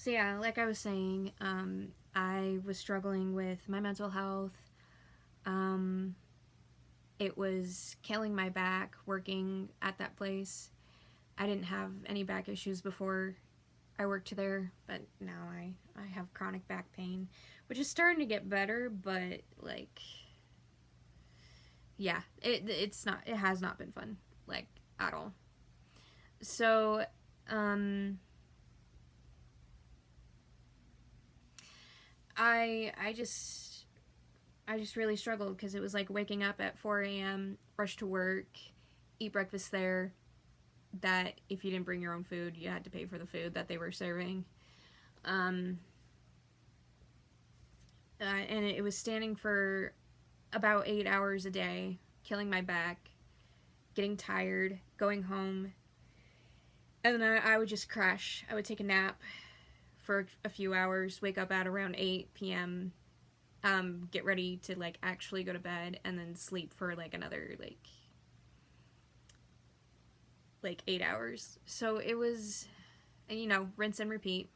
So yeah, like I was saying, I was struggling with my mental health. Um, it was killing my back working at that place. I didn't have any back issues before I worked there, but now I have chronic back pain, which is starting to get better, but like yeah, it has not been fun, like, at all. So um I just really struggled because it was like waking up at 4 a.m., rush to work, eat breakfast there, that if you didn't bring your own food, you had to pay for the food that they were serving. Um, and it was standing for about 8 hours a day, killing my back, getting tired, going home, and then I would just crash. I would take a nap for a few hours, wake up at around 8 p.m., get ready to like actually go to bed, and then sleep for like another like 8 hours. So it was, rinse and repeat.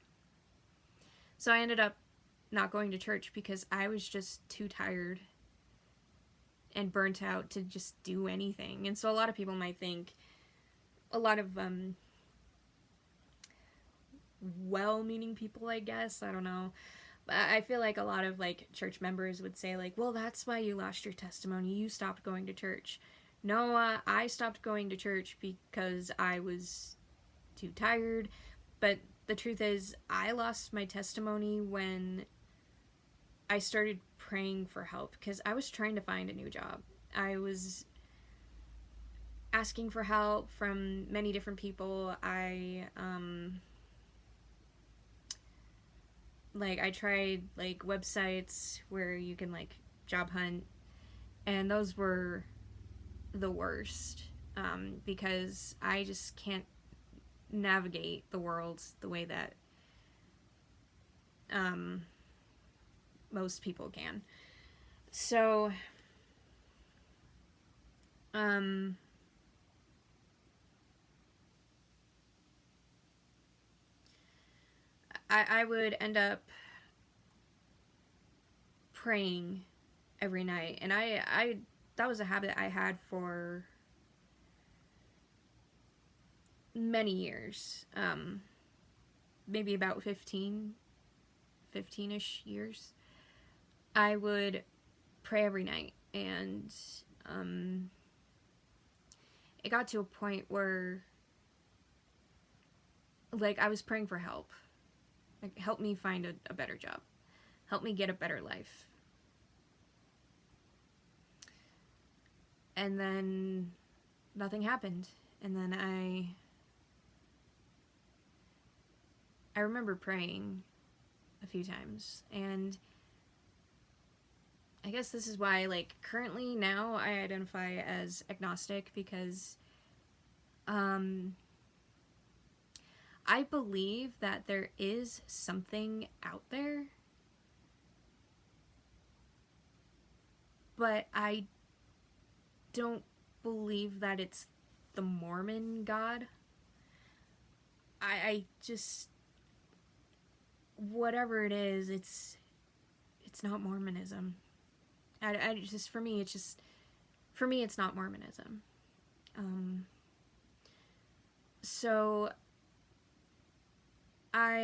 So I ended up not going to church because I was just too tired and burnt out to just do anything. And so a lot of people might think, a lot of well-meaning people, I guess, I don't know, but I feel like a lot of like church members would say like, well, that's why you lost your testimony, you stopped going to church. No, I stopped going to church because I was too tired. But the truth is, I lost my testimony when I started praying for help because I was trying to find a new job. I was asking for help from many different people. I tried like websites where you can like job hunt, and those were the worst, because I just can't navigate the world the way that um, most people can. So um, I would end up praying every night, and I that was a habit I had for many years, maybe about 15-ish years. I would pray every night, and um, it got to a point where like I was praying for help, like help me find a better job, help me get a better life. And then nothing happened. And then I remember praying a few times, and I guess this is why, like, currently now I identify as agnostic, because I believe that there is something out there, but I don't believe that it's the Mormon God. I just, whatever it is, it's not Mormonism. I just, for me, it's not Mormonism. Um, so I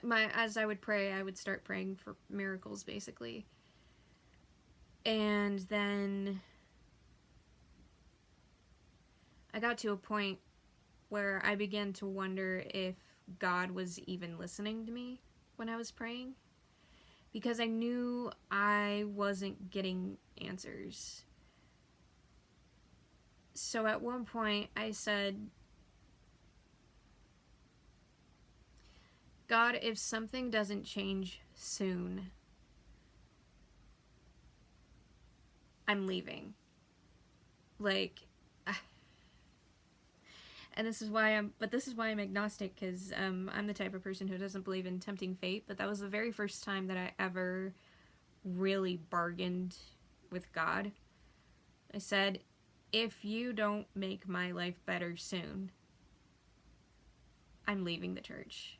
as I would pray, I would start praying for miracles, basically, and then I got to a point where I began to wonder if God was even listening to me when I was praying, because I knew I wasn't getting answers. So at one point I said, God, if something doesn't change soon, I'm leaving. Like, and this is why I'm agnostic, because I'm the type of person who doesn't believe in tempting fate, but that was the very first time that I ever really bargained with God. I said, if you don't make my life better soon, I'm leaving the church.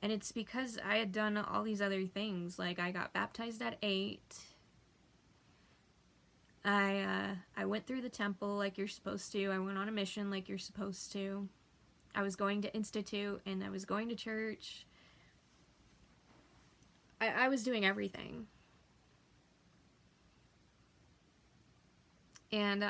And it's because I had done all these other things. Like, I got baptized at 8. I went through the temple like you're supposed to. I went on a mission like you're supposed to. I was going to institute, and I was going to church. I was doing everything. And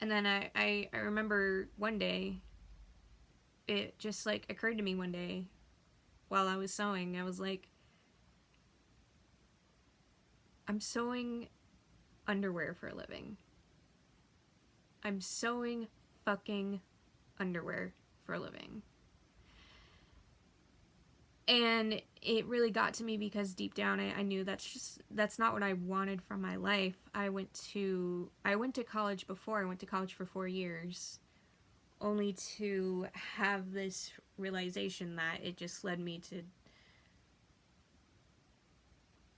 then I remember one day, it just like occurred to me one day while I was sewing. I was like, I'm sewing underwear for a living. I'm sewing fucking underwear for a living. And it really got to me because deep down I knew that's not what I wanted from my life. I went to college before. I went to college for 4 years, only to have this realization that it just led me to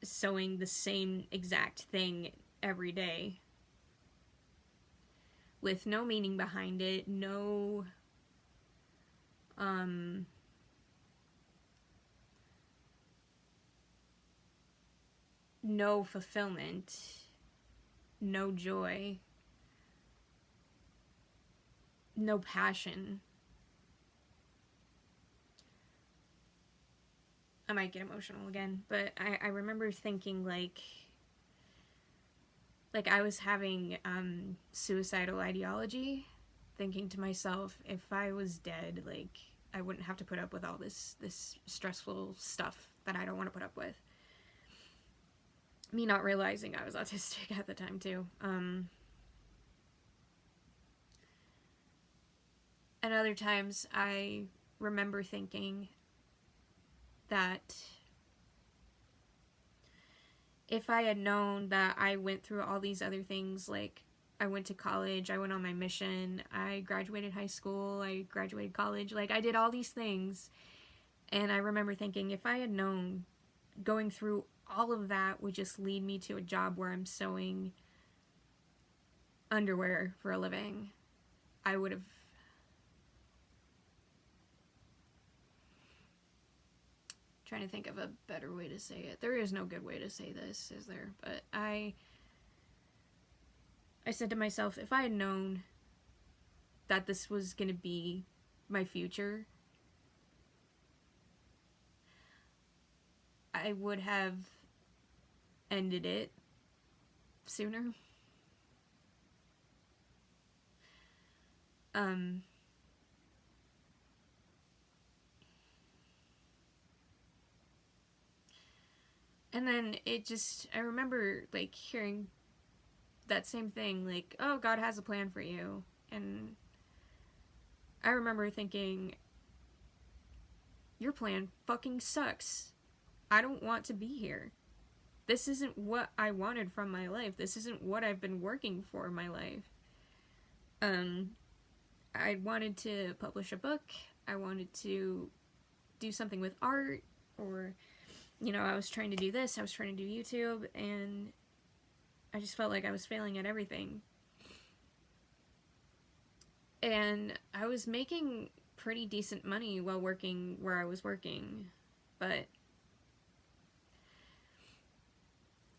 sewing the same exact thing every day with no meaning behind it, no no fulfillment, no joy, no passion. I might get emotional again, but I remember thinking like I was having suicidal ideology, thinking to myself, if I was dead, like, I wouldn't have to put up with all this stressful stuff that I don't want to put up with. Me not realizing I was autistic at the time too. And other times I remember thinking that if I had known that I went through all these other things, like I went to college, I went on my mission, I graduated high school, I graduated college, like I did all these things, and I remember thinking, if I had known going through all of that would just lead me to a job where I'm sewing underwear for a living, I would have trying to think of a better way to say it. There is no good way to say this, is there? But I said to myself, if I had known that this was going to be my future, I would have ended it sooner. And then I remember like hearing that same thing, like, oh, God has a plan for you. And I remember thinking, your plan fucking sucks. I don't want to be here. This isn't what I wanted from my life. This isn't what I've been working for in my life. I wanted to publish a book. I wanted to do something with art, or, you know, I was trying to do this. I was trying to do YouTube, and I just felt like I was failing at everything. And I was making pretty decent money while working where I was working, but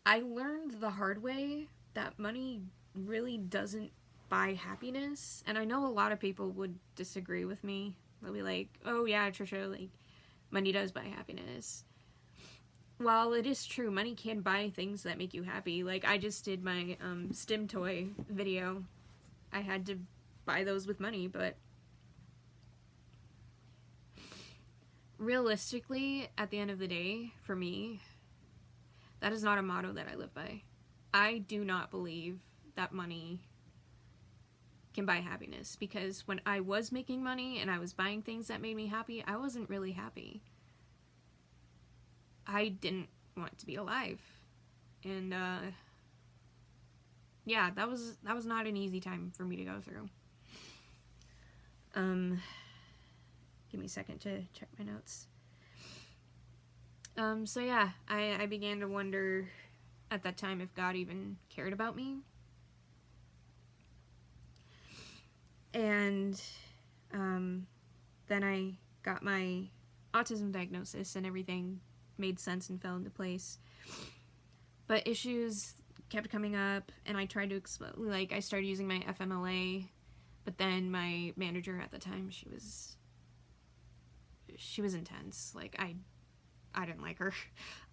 I learned the hard way that money really doesn't buy happiness. And I know a lot of people would disagree with me. They'll be like, oh yeah, Trisha, like, money does buy happiness. While it is true, money can buy things that make you happy. Like, I just did my STEM toy video. I had to buy those with money, but realistically, at the end of the day, for me, that is not a motto that I live by. I do not believe that money can buy happiness, because when I was making money and I was buying things that made me happy, I wasn't really happy. I didn't want to be alive. And yeah, that was not an easy time for me to go through. Give me a second to check my notes. So yeah, I began to wonder at that time if God even cared about me. And then I got my autism diagnosis and everything made sense and fell into place. But issues kept coming up, and I tried to explain, like, I started using my FMLA, but then my manager at the time, she was intense. Like, I didn't like her.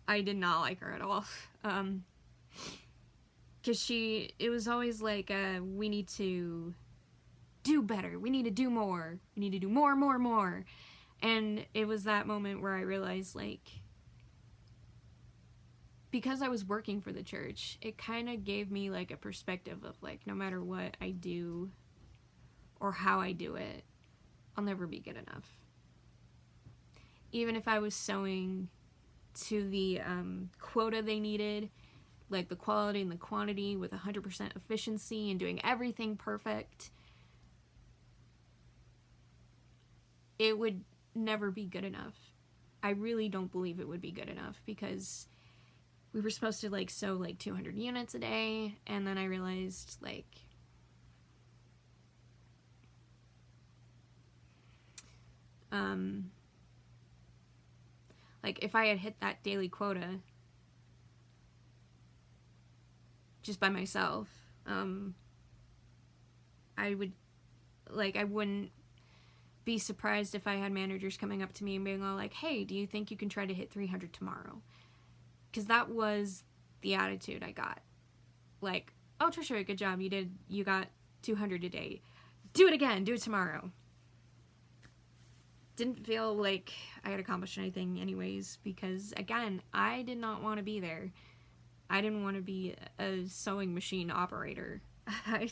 I did not like her at all. Because it was always like, we need to do better. We need to do more. We need to do more, more, more. And it was that moment where I realized, like, because I was working for the church, it kind of gave me, like, a perspective of, like, no matter what I do or how I do it, I'll never be good enough. Even if I was sewing to the quota they needed, like the quality and the quantity with 100% efficiency and doing everything perfect, it would never be good enough. I really don't believe it would be good enough, because we were supposed to, like, sew, like, 200 units a day, and then I realized, like, if I had hit that daily quota just by myself, I wouldn't be surprised if I had managers coming up to me and being all like, hey, do you think you can try to hit 300 tomorrow? Because that was the attitude I got. Like, oh, Trisha, good job. You got 200 a day. Do it again. Do it tomorrow. Didn't feel like I had accomplished anything anyways, because, again, I did not want to be there. I didn't want to be a sewing machine operator. I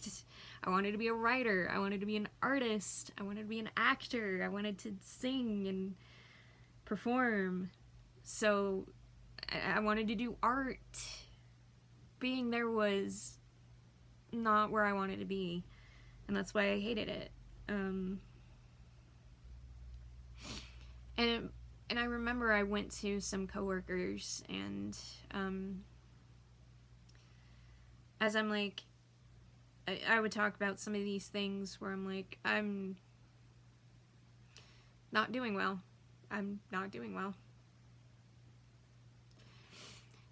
wanted to be a writer. I wanted to be an artist. I wanted to be an actor. I wanted to sing and perform. So I wanted to do art. Being there was not where I wanted to be, and that's why I hated it. And I remember I went to some coworkers, and as I'm like, I would talk about some of these things where I'm like, I'm not doing well. I'm not doing well.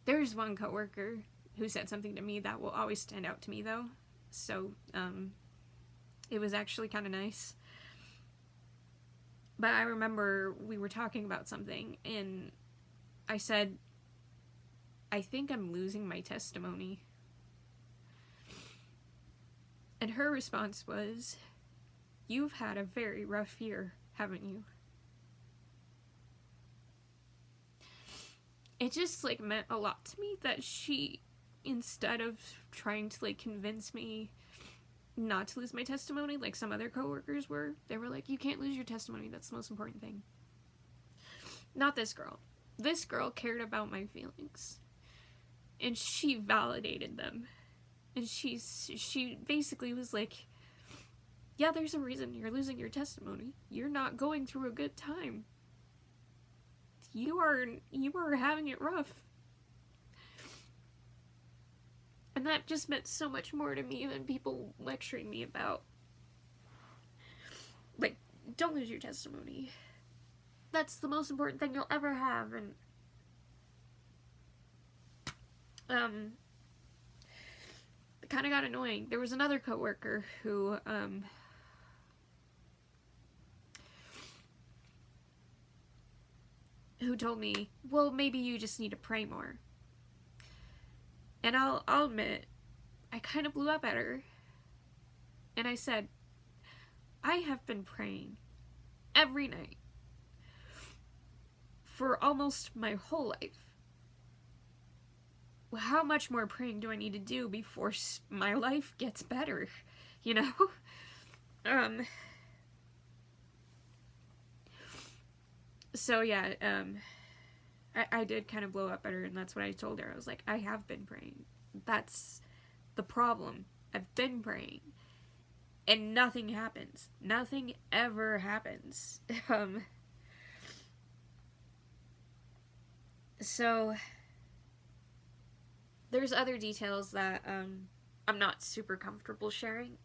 There's one coworker who said something to me that will always stand out to me, though. So, it was actually kind of nice. But I remember we were talking about something, and I said, I think I'm losing my testimony. And her response was, you've had a very rough year, haven't you? It just, like, meant a lot to me that she, instead of trying to, like, convince me not to lose my testimony like some other coworkers were, they were like, you can't lose your testimony, that's the most important thing. Not this girl. This girl cared about my feelings, and she validated them. And she basically was like, yeah, there's a reason you're losing your testimony. You're not going through a good time. You are having it rough. And that just meant so much more to me than people lecturing me about, like, don't lose your testimony. That's the most important thing you'll ever have. And it kind of got annoying. There was another coworker who told me, well, maybe you just need to pray more. And I'll admit, I kind of blew up at her. And I said, I have been praying every night for almost my whole life. How much more praying do I need to do before my life gets better? You know? So yeah, I did kind of blow up at her, and that's what I told her. I was like, I have been praying. That's the problem. I've been praying, and nothing happens. Nothing ever happens. So there's other details that I'm not super comfortable sharing.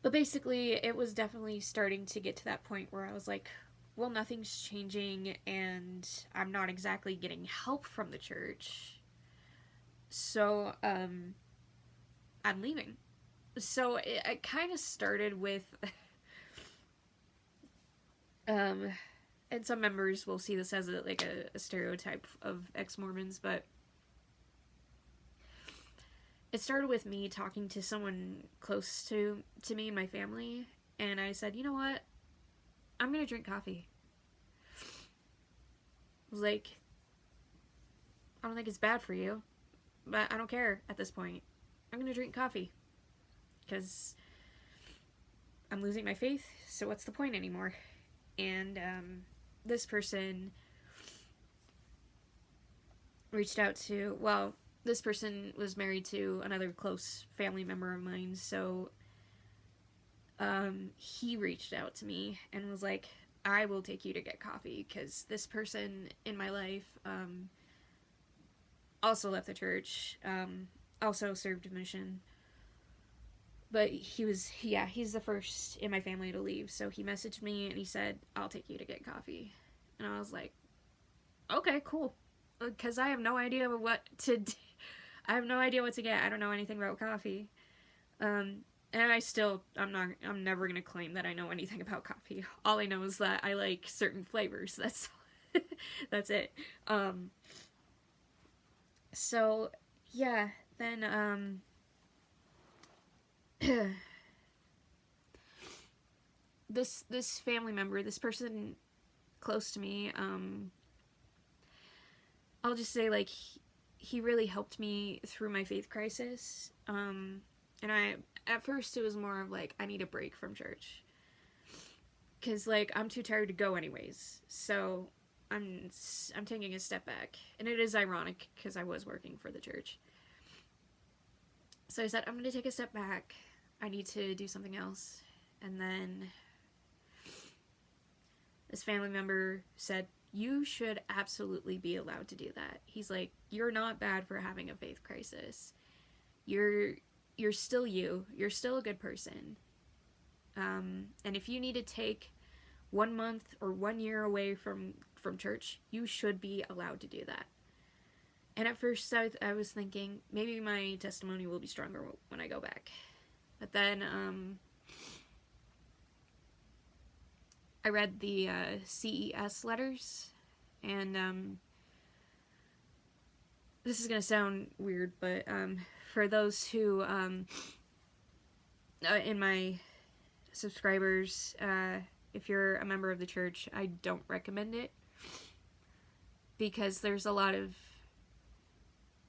But basically, it was definitely starting to get to that point where I was like, well, nothing's changing, and I'm not exactly getting help from the church. So, I'm leaving. So it kind of started with, um, and some members will see this as a stereotype of ex-Mormons, but it started with me talking to someone close to me and my family, and I said, you know what? I'm gonna drink coffee. I was like, I don't think it's bad for you, but I don't care at this point. I'm gonna drink coffee because I'm losing my faith, so what's the point anymore? And this person reached out to, well, this person was married to another close family member of mine, so he reached out to me and was like, I will take you to get coffee, because this person in my life also left the church, also served a mission, but he's the first in my family to leave, so he messaged me and he said, I'll take you to get coffee. And I was like, okay, cool, because I have no idea what to do. I have no idea what to get. I don't know anything about coffee. And I'm never gonna claim that I know anything about coffee. All I know is that I like certain flavors. That's it. So yeah, then this family member, this person close to me, I'll just say, like, he really helped me through my faith crisis. And at first it was more of like, I need a break from church, because like I'm too tired to go anyways. So I'm taking a step back, and it is ironic because I was working for the church. So I said, I'm gonna take a step back. I need to do something else. And then this family member said, you should absolutely be allowed to do that. He's like, you're not bad for having a faith crisis. You're still you. You're still a good person. And if you need to take 1 month or 1 year away from church, you should be allowed to do that. And at first I was thinking, maybe my testimony will be stronger when I go back. But then I read the CES letters, and this is going to sound weird, but for those who, in my subscribers, if you're a member of the church, I don't recommend it, because there's a lot of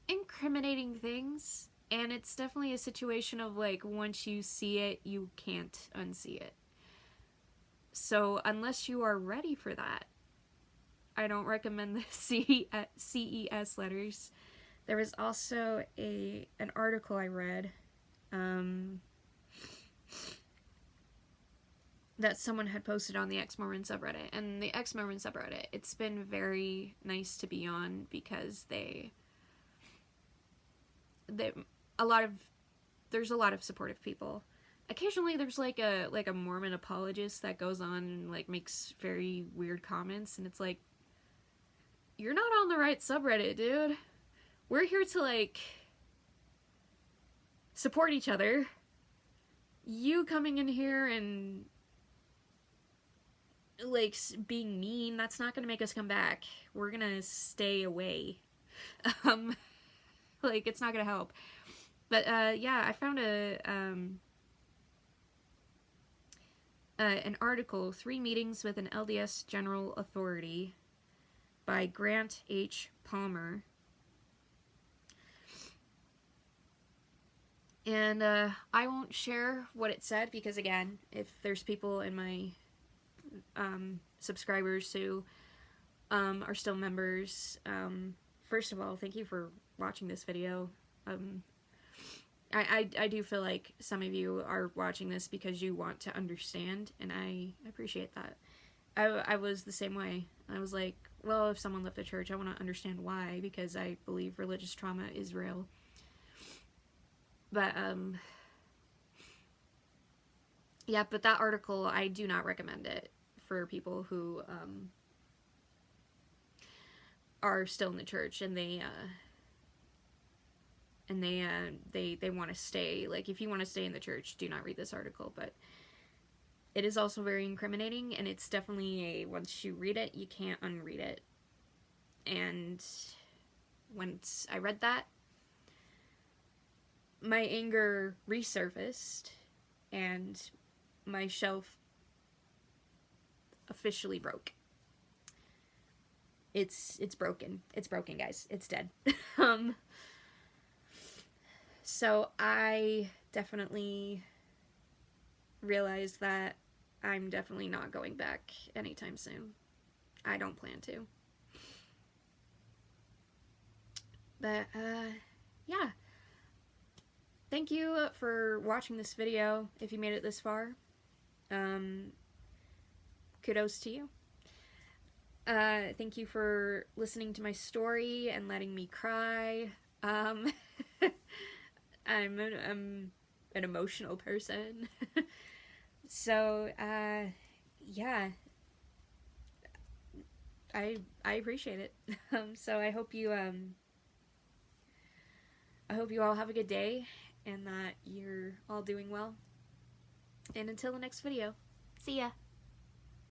incriminating things, and it's definitely a situation of like, once you see it, you can't unsee it. So unless you are ready for that, I don't recommend the CES letters. There was also an article I read that someone had posted on the Ex-Mormon subreddit. And the Ex-Mormon subreddit, it's been very nice to be on, because there's a lot of supportive people. Occasionally there's like a Mormon apologist that goes on and like makes very weird comments, and it's like, you're not on the right subreddit, dude. We're here to like support each other. You coming in here and like being mean, that's not gonna make us come back. We're gonna stay away. Like, it's not gonna help. But yeah, I found an article, 3 Meetings with an LDS General Authority, by Grant H. Palmer. And I won't share what it said, because again, if there's people in my subscribers who are still members, first of all, thank you for watching this video. I do feel like some of you are watching this because you want to understand, and I appreciate that. I was the same way. I was like, well, if someone left the church, I want to understand why, because I believe religious trauma is real. But Yeah, but that article, I do not recommend it for people who are still in the church and they want to stay. Like, if you want to stay in the church, do not read this article. But it is also very incriminating, and it's definitely once you read it, you can't unread it. And once I read that, my anger resurfaced, and my shelf officially broke. It's broken. It's broken, guys. It's dead. So I definitely realized that I'm definitely not going back anytime soon. I don't plan to. But, yeah. Thank you for watching this video, if you made it this far. Kudos to you. Thank you for listening to my story and letting me cry. I'm an emotional person. So, yeah. I appreciate it. So I hope you all have a good day and that you're all doing well. And until the next video, see ya!